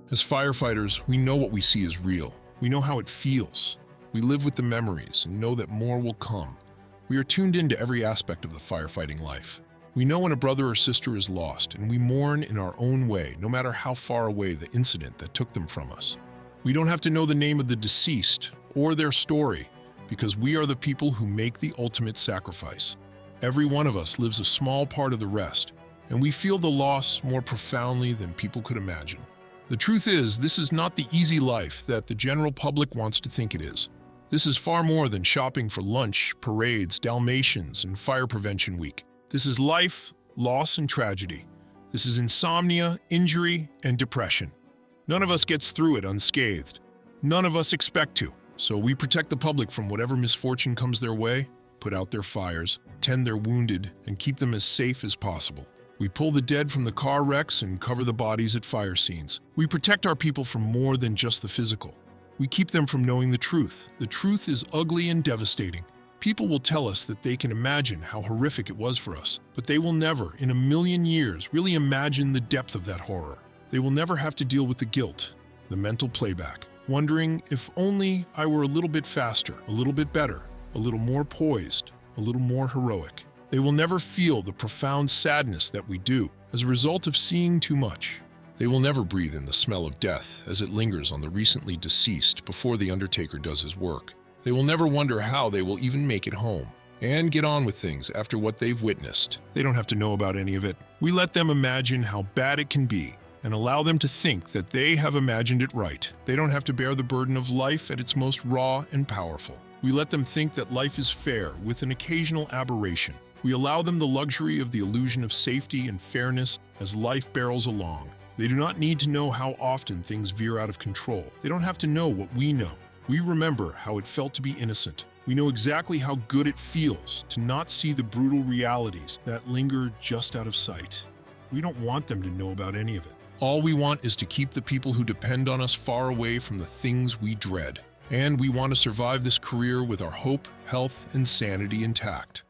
As firefighters, we know what we see is real. We know how it feels. We live with the memories and know that more will come. We are tuned into every aspect of the firefighting life. We know when a brother or sister is lost, and we mourn in our own way, no matter how far away the incident that took them from us. We don't have to know the name of the deceased or their story, because we are the people who make the ultimate sacrifice. Every one of us lives a small part of the rest, and we feel the loss more profoundly than people could imagine. The truth is, this is not the easy life that the general public wants to think it is. This is far more than shopping for lunch, parades, Dalmatians, and fire prevention week. This is life, loss, and tragedy. This is insomnia, injury, and depression. None of us gets through it unscathed. None of us expect to. So we protect the public from whatever misfortune comes their way, put out their fires, tend their wounded, and keep them as safe as possible. We pull the dead from the car wrecks and cover the bodies at fire scenes. We protect our people from more than just the physical. We keep them from knowing the truth. The truth is ugly and devastating. People will tell us that they can imagine how horrific it was for us, but they will never, in a million years, really imagine the depth of that horror. They will never have to deal with the guilt, the mental playback, wondering if only I were a little bit faster, a little bit better, a little more poised, a little more heroic. They will never feel the profound sadness that we do as a result of seeing too much. They will never breathe in the smell of death as it lingers on the recently deceased before the undertaker does his work. They will never wonder how they will even make it home and get on with things after what they've witnessed. They don't have to know about any of it. We let them imagine how bad it can be and allow them to think that they have imagined it right. They don't have to bear the burden of life at its most raw and powerful. We let them think that life is fair with an occasional aberration. We allow them the luxury of the illusion of safety and fairness as life barrels along. They do not need to know how often things veer out of control. They don't have to know what we know. We remember how it felt to be innocent. We know exactly how good it feels to not see the brutal realities that linger just out of sight. We don't want them to know about any of it. All we want is to keep the people who depend on us far away from the things we dread. And we want to survive this career with our hope, health, and sanity intact.